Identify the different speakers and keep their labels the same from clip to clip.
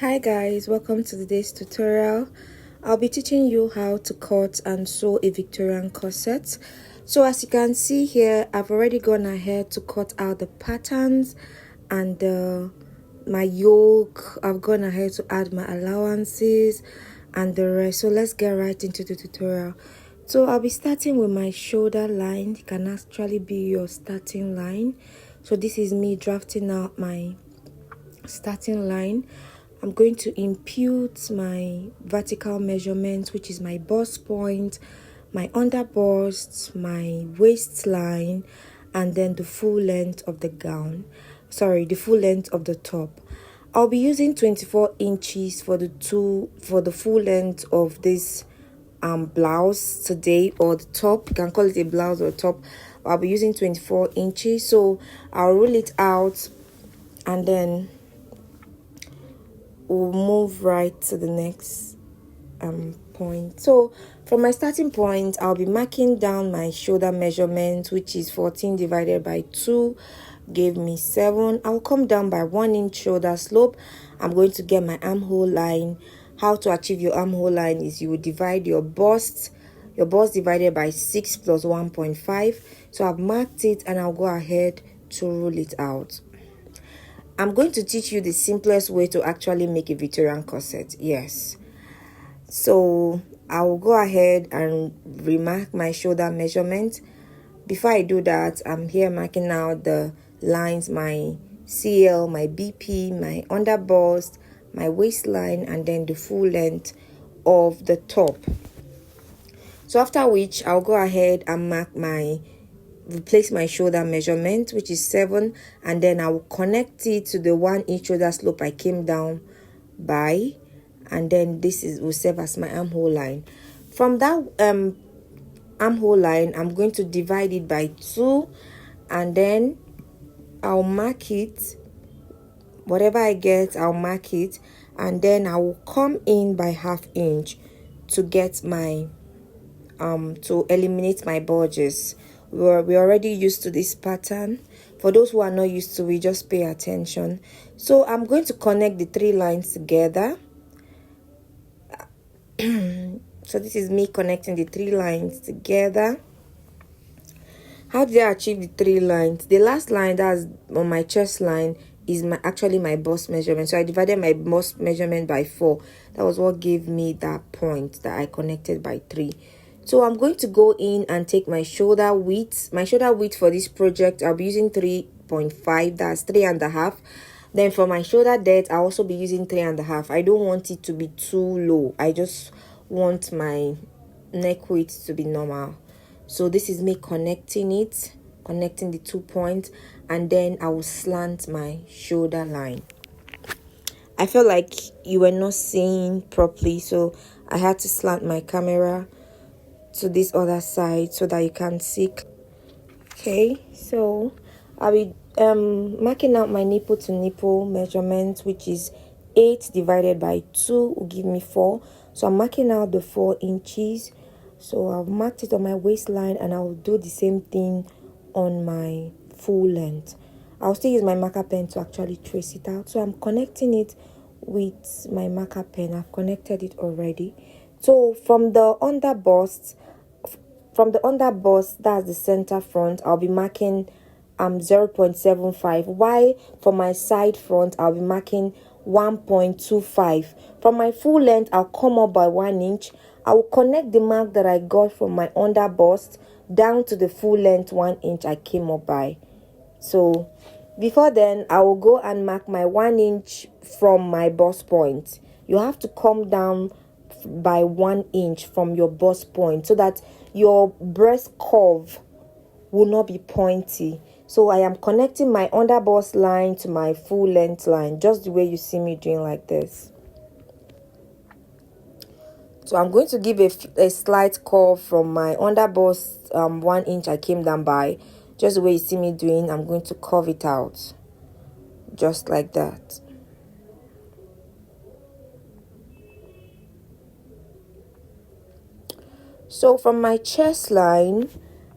Speaker 1: Hi guys, welcome to today's tutorial. I'll be teaching you how to cut and sew a Victorian corset. So as you can see here, I've already gone ahead to cut out the patterns and my yoke. I've gone ahead to add my allowances and the rest. So let's get right into the tutorial. So I'll be starting with my shoulder line. It can actually be your starting line. So this is me drafting out my starting line. I'm going to impute my vertical measurements, which is my bust point, my under bust, my waistline, and then the full length of the gown. Sorry, the full length of the top. I'll be using 24 inches for the full length of this blouse today, or the top. You can call it a blouse or top. I'll be using 24 inches. So I'll roll it out and then we'll move right to the next point. So from my starting point, I'll be marking down my shoulder measurement, which is 14 divided by 2 gave me 7. I'll come down by 1 inch shoulder slope. I'm going to get my armhole line. How to achieve your armhole line is you will divide your bust divided by 6 plus 1.5. So I've marked it and I'll go ahead to roll it out. I'm going to teach you the simplest way to actually make a Victorian corset. Yes. So I will go ahead and remark my shoulder measurement. Before I do that, I'm here marking out the lines, my CL, my BP, my under bust, my waistline, and then the full length of the top. So after which, I'll go ahead and replace my shoulder measurement, which is 7, and then I will connect it to the 1 inch shoulder slope I came down by, and then will serve as my armhole line. From that armhole line, I'm going to divide it by 2, and then I'll mark it. Whatever I get, I'll mark it, and then I will come in by 1/2 inch to get my to eliminate my bulges. We're already used to this pattern. For those who are not used to it, just pay attention. So I'm going to connect the 3 lines together. So this is me connecting the 3 lines together. How did I achieve the 3 lines? The last line that's on my chest line is actually my bust measurement. So I divided my bust measurement by 4. That was what gave me that point that I connected by 3. So I'm going to go in and take my shoulder width. My shoulder width for this project, I'll be using 3.5. That's 3.5. Then for my shoulder depth, I'll also be using 3.5. I don't want it to be too low. I just want my neck width to be normal. So this is me connecting the 2 points, and then I will slant my shoulder line. I felt like you were not seeing properly, so I had to slant my camera to this other side so that you can see. Okay, so I'll be marking out my nipple to nipple measurement, which is 8 divided by 2 will give me 4. So I'm marking out the 4 inches. So I've marked it on my waistline, and I'll do the same thing on my full length. I'll still use my marker pen to actually trace it out. So I'm connecting it with my marker pen. I've connected it already. So from the under bust, that's the center front, I'll be marking 0.75. While for my side front, I'll be marking 1.25. From my full length, I'll come up by 1 inch. I will connect the mark that I got from my under bust down to the full length 1 inch I came up by. So before then, I will go and mark my 1 inch from my bust point. You have to come down by 1 inch from your bust point so that your breast curve will not be pointy. So I am connecting my under bust line to my full length line, just the way you see me doing like this. So I'm going to give a slight curve from my under bust 1 inch I came down by, just the way you see me doing. I'm going to curve it out just like that. So from my chest line,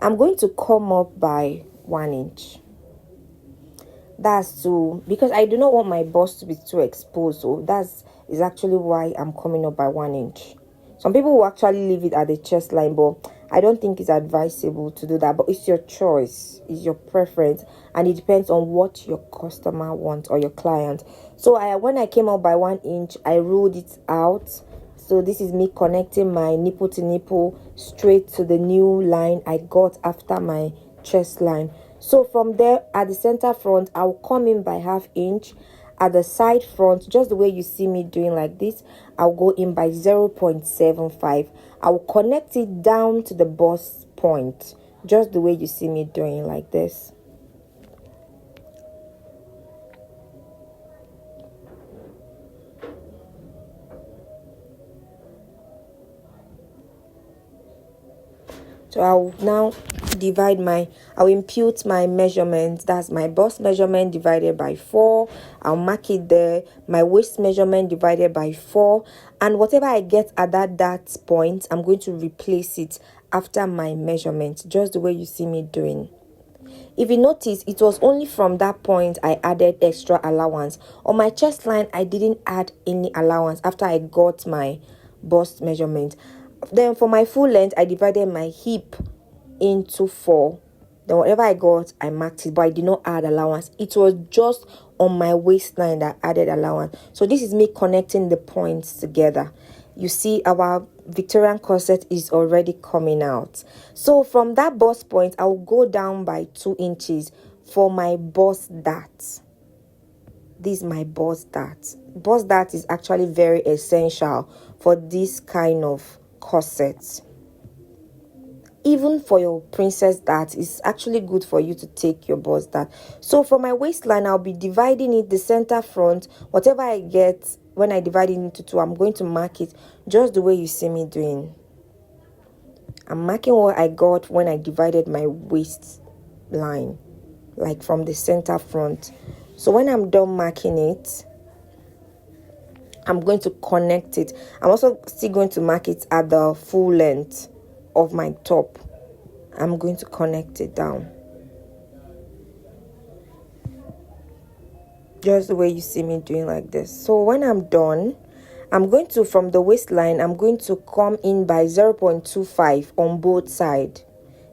Speaker 1: I'm going to come up by 1 inch. That's to, because I do not want my bust to be too exposed. So that's is actually why I'm coming up by 1 inch. Some people will actually leave it at the chest line, but I don't think it's advisable to do that. But it's your choice, it's your preference, and it depends on what your customer wants or your client. So when I came up by 1 inch, I ruled it out. So this is me connecting my nipple to nipple straight to the new line I got after my chest line. So from there, at the center front, I'll come in by 1/2 inch. At the side front, just the way you see me doing like this, I'll go in by 0.75. I'll connect it down to the bust point, just the way you see me doing like this. So I'll now I'll impute my measurements. That's my bust measurement divided by 4. I'll mark it there. My waist measurement divided by 4. And whatever I get at that point, I'm going to replace it after my measurement, just the way you see me doing. If you notice, it was only from that point I added extra allowance. On my chest line, I didn't add any allowance after I got my bust measurement. Then for my full length, I divided my hip into 4. Then whatever I got, I marked it, but I did not add allowance. It was just on my waistline that I added allowance. So this is me connecting the points together. You see our Victorian corset is already coming out. So from that bust point, I will go down by 2 inches for my bust dart. This is my bust dart. Bust dart is actually very essential for this kind of corset. Even for your princess dart, it's actually good for you to take your bust dart. So for my waistline, I'll be dividing it, the center front, whatever I get when I divide it into 2, I'm going to mark it just the way you see me doing. I'm marking what I got when I divided my waistline, like from the center front. So when I'm done marking it, I'm going to connect it. I'm also still going to mark it at the full length of my top. I'm going to connect it down, just the way you see me doing like this. So when I'm done, I'm going to, from the waistline, I'm going to come in by 0.25 on both sides.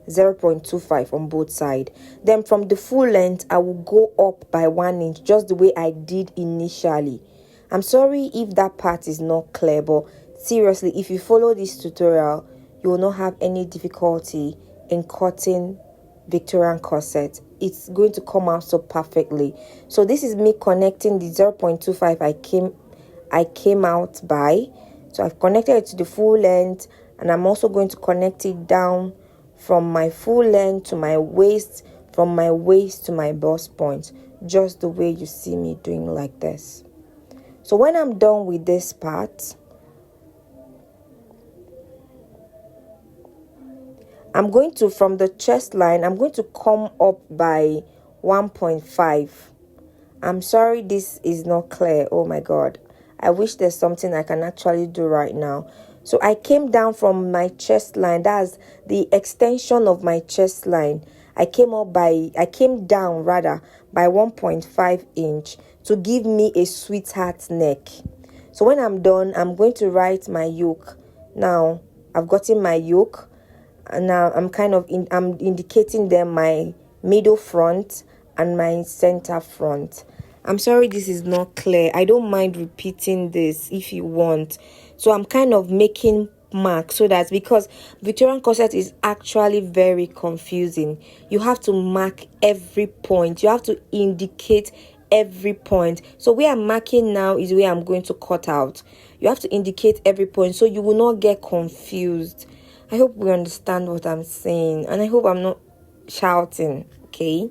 Speaker 1: 0.25 on both sides. Then from the full length, I will go up by 1 inch, just the way I did initially. I'm sorry if that part is not clear, but seriously, if you follow this tutorial, you will not have any difficulty in cutting Victorian corset. It's going to come out so perfectly. So this is me connecting the 0.25 I came out by. So I've connected it to the full length, and I'm also going to connect it down from my full length to my waist, from my waist to my bust point, just the way you see me doing like this. So when I'm done with this part, I'm going to, from the chest line, I'm going to come up by 1.5. I'm sorry this is not clear. Oh my God. I wish there's something I can actually do right now. So I came down from my chest line. That's the extension of my chest line. I came down rather by 1.5 inch to give me a sweetheart neck. So when I'm done, I'm going to write my yoke. Now I've gotten my yoke, and now I'm I'm indicating them my middle front and my center front. I'm sorry this is not clear. I don't mind repeating this if you want. So I'm kind of making marks, so that's because Victorian corset is actually very confusing. You have to mark every point. You have to indicate every point. So where I'm marking now is where I'm going to cut out. You have to indicate every point so you will not get confused. I hope we understand what I'm saying, and I hope I'm not shouting, okay?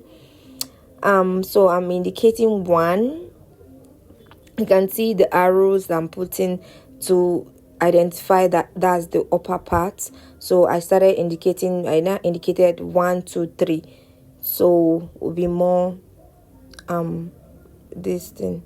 Speaker 1: So I'm indicating 1. You can see the arrows I'm putting to identify that that's the upper part. So I started indicating, I now indicated 1, 2, 3. So will be more this thing.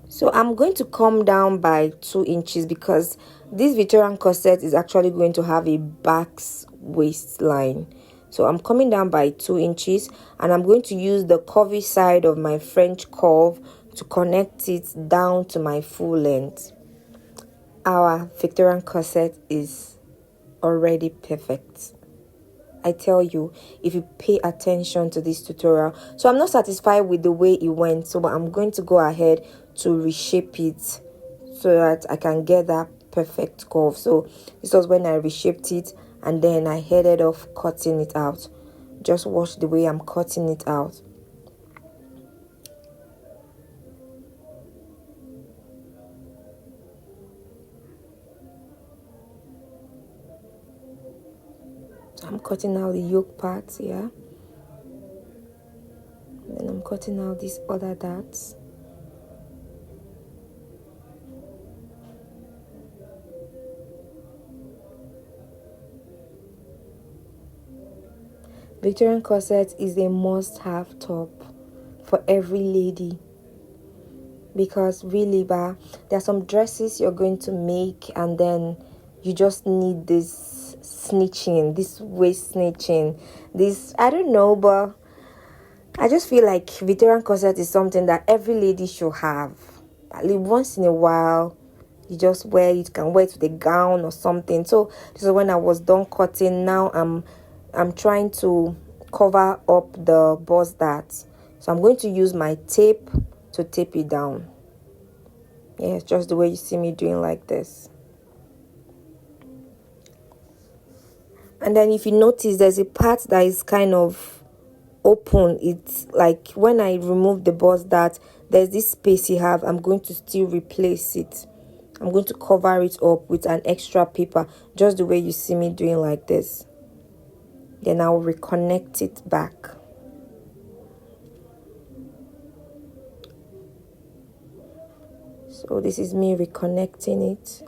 Speaker 1: So I'm going to come down by 2 inches because this Victorian corset is actually going to have a back waistline. So I'm coming down by 2 inches, and I'm going to use the curvy side of my French curve to connect it down to my full length. Our Victorian corset is already perfect. I tell you, if you pay attention to this tutorial. So I'm not satisfied with the way it went, so I'm going to go ahead to reshape it so that I can get that perfect curve. So this was when I reshaped it, and then I headed off cutting it out. Just watch the way I'm cutting it out. I'm cutting out the yoke part, yeah. Then I'm cutting out these other darts. Victorian corset is a must-have top for every lady, because really, there are some dresses you're going to make and then you just need this snitching, this waist snitching, this, I don't know, but I just feel like Victorian corset is something that every lady should have. At least once in a while, you just wear it. You can wear it with a gown or something. So this is when I was done cutting. Now I'm trying to cover up the bust darts. So I'm going to use my tape to tape it down. Yeah, it's just the way you see me doing like this. And then if you notice, there's a part that is kind of open. It's like when I remove the bust dart, there's this space you have. I'm going to still replace it. I'm going to cover it up with an extra paper, just the way you see me doing like this. Then I'll reconnect it back. So this is me reconnecting it.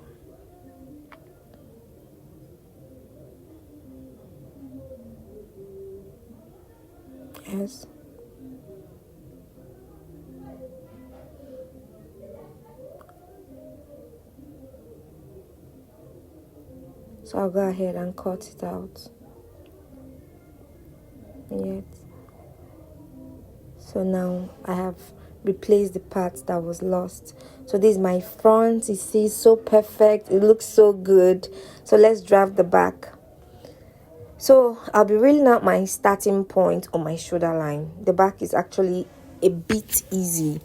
Speaker 1: Yes. So I'll go ahead and cut it out. Yet. So now I have replaced the part that was lost. So this is my front. You see, so perfect. It looks so good. So let's draft the back. So I'll be reeling out my starting point on my shoulder line. The back is actually a bit easy.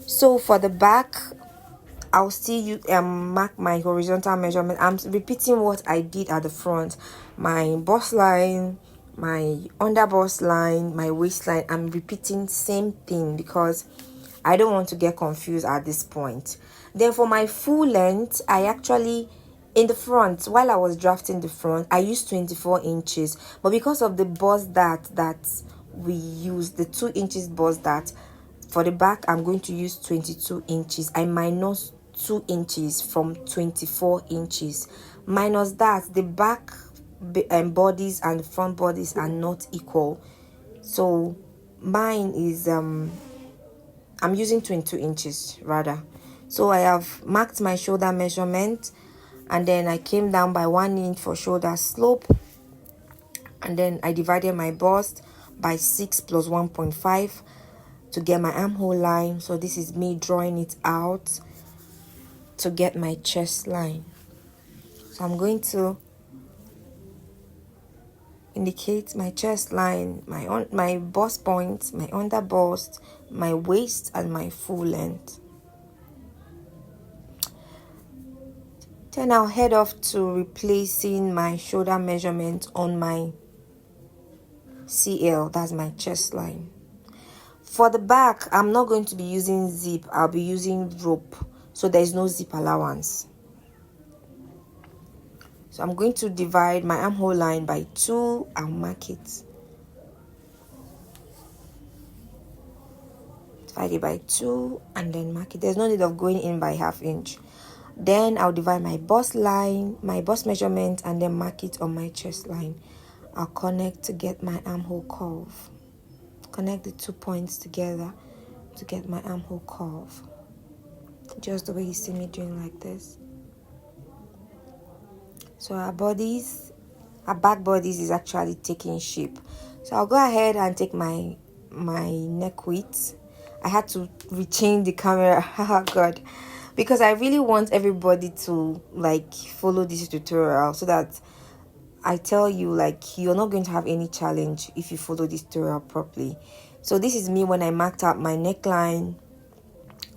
Speaker 1: So for the back, I'll still mark my horizontal measurement. I'm repeating what I did at the front. My bust line, my under bust line, my waistline. I'm repeating same thing because I don't want to get confused at this point. Then for my full length, I actually, in the front, while I was drafting the front, I used 24 inches. But because of the bust dart that we used, the 2 inches bust dart, for the back, I'm going to use 22 inches. I minus 2 inches from 24 inches. Minus that, the back bodies and the front bodies are not equal. So mine is, I'm using 22 inches rather. So I have marked my shoulder measurement, and then I came down by 1 inch for shoulder slope, and then I divided my bust by 6 plus 1.5 to get my armhole line. So this is me drawing it out to get my chest line. So I'm going to indicate my chest line, my bust point, my under bust, my waist, and my full length. Then I'll head off to replacing my shoulder measurement on my CL, that's my chest line. For the back, I'm not going to be using zip, I'll be using rope, so there is no zip allowance. So I'm going to divide my armhole line by 2 and mark it. Divide it by 2 and then mark it. There's no need of going in by ½ inch. Then I'll divide my bust line, my bust measurement, and then mark it on my chest line. I'll connect to get my armhole curve. Connect the 2 points together to get my armhole curve. Just the way you see me doing like this. So our bodies Her back bodice is actually taking shape. So I'll go ahead and take my neck width. I had to rechange the camera. Oh god, because I really want everybody to like follow this tutorial, so that I tell you, like, you're not going to have any challenge if you follow this tutorial properly. So this is me when I marked out my neckline,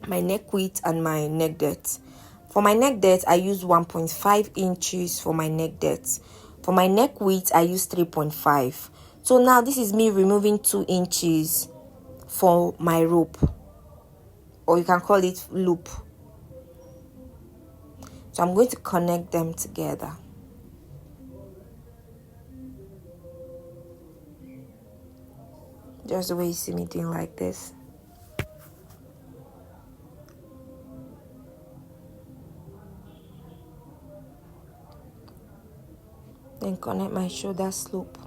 Speaker 1: my neck width, and my neck depth. For my neck depth, I use 1.5 inches for my neck depth. For my neck width, I use 3.5. So now this is me removing 2 inches for my rope, or you can call it loop. So I'm going to connect them together. Just the way you see me doing, like this. Then connect my shoulder slope.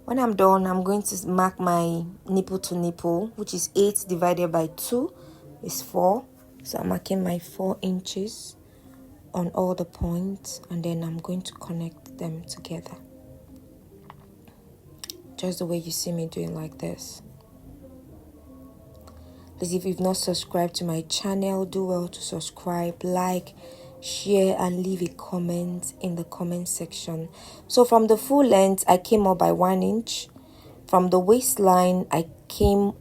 Speaker 1: When I'm done, I'm going to mark my nipple to nipple, which is 8 divided by 2 is 4. So I'm marking my 4 inches on all the points, and then I'm going to connect them together. Just the way you see me doing, like this. Please, if you've not subscribed to my channel, do well to subscribe, like, share, and leave a comment in the comment section. So from the full length, I came up by 1 inch. From the waistline, I came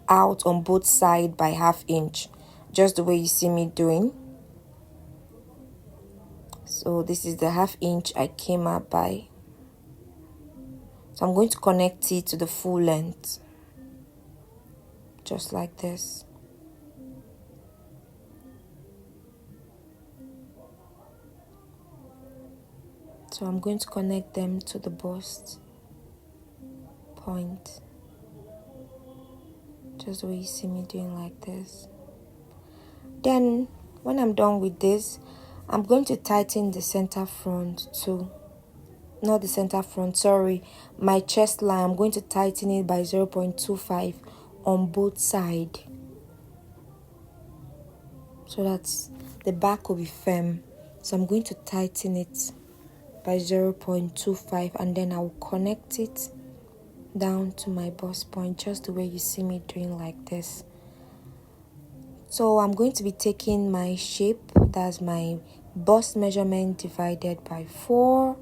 Speaker 1: out on both sides by ½ inch, just the way you see me doing. So this is the ½ inch I came up by. So I'm going to connect it to the full length, just like this. So I'm going to connect them to the bust point, just the way you see me doing, like this. Then when I'm done with this, I'm going to tighten the center front too. Not the center front, sorry, my chest line. I'm going to tighten it by 0.25 on both sides, so that the back will be firm. So I'm going to tighten it by 0.25, and then I will connect it down to my bust point, just the way you see me doing, like this. So I'm going to be taking my shape, that's my bust measurement divided by 4.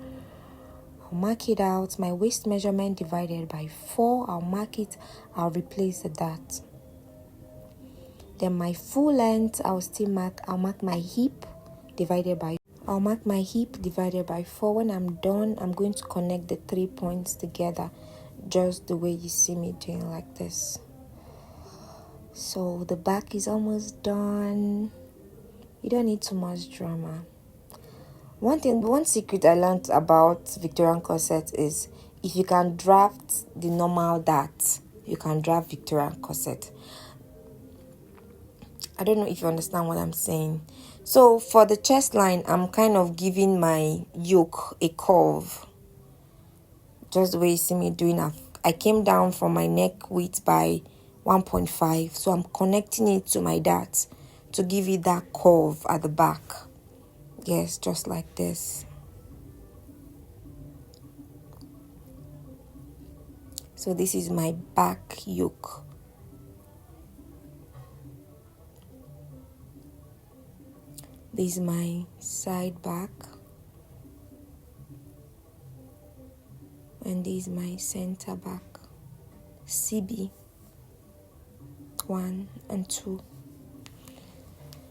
Speaker 1: I'll mark it out. My waist measurement divided by 4. I'll mark it. I'll replace the dot. Then my full length, I'll mark my hip divided by 4. When I'm done, I'm going to connect the 3 points together, just the way you see me doing, like this. So the back is almost done. You don't need too much drama. One secret I learned about Victorian corset is, if you can draft the normal dart, you can draft Victorian corset. I don't know if you understand what I'm saying. So for the chest line, I'm kind of giving my yoke a curve, just the way you see me doing. I came down from my neck width by 1.5, so I'm connecting it to my dart to give it that curve at the back. Yes, just like this. So this is my back yoke. This is my side back. And this is my center back. CB 1 and 2.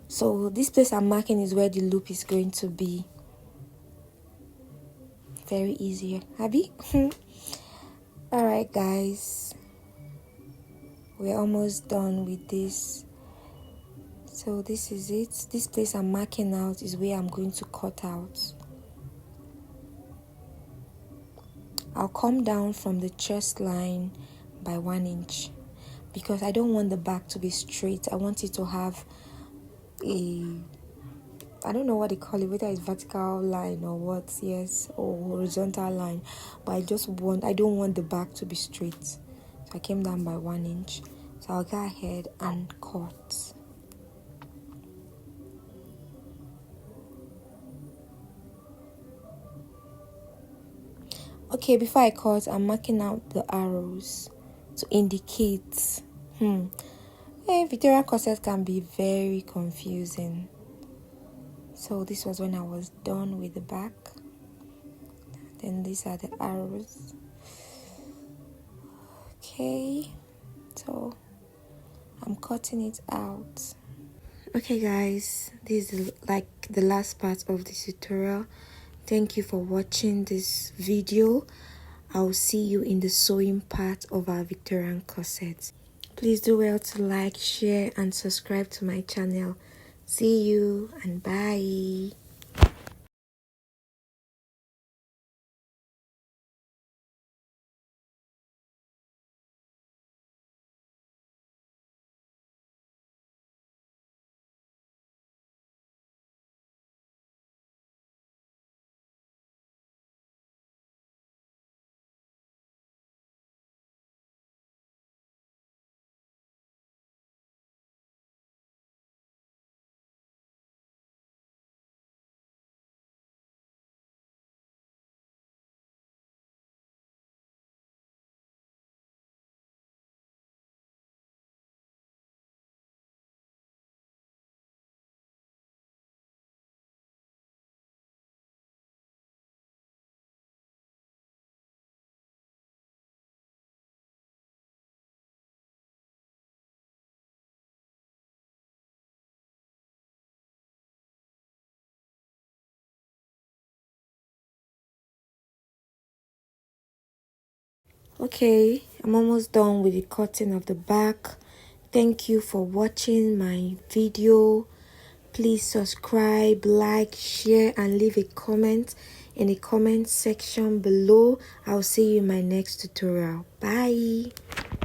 Speaker 1: So this place I'm marking is where the loop is going to be. Very easy, Abby. Alright guys, we're almost done with this. So this is it. This place I'm marking out is where I'm going to cut out. I'll come down from the chest line by 1 inch, because I don't want the back to be straight. I want it to have I don't know what they call it, whether it's vertical line or what, yes, or horizontal line, but I don't want the back to be straight. So I came down by 1 inch. So I'll go ahead and cut. Okay, before I cut, I'm marking out the arrows to indicate. Victorian corset can be very confusing. So this was when I was done with the back. Then these are the arrows. Okay, so I'm cutting it out. Okay guys, this is like the last part of this tutorial. Thank you for watching this video. I'll see you in the sewing part of our Victorian corset. Please do well to like, share and subscribe to my channel. See you and bye. Okay, I'm almost done with the cutting of the back. Thank you for watching my video. Please subscribe, like, share and leave a comment in the comment section below. I'll see you in my next tutorial. Bye.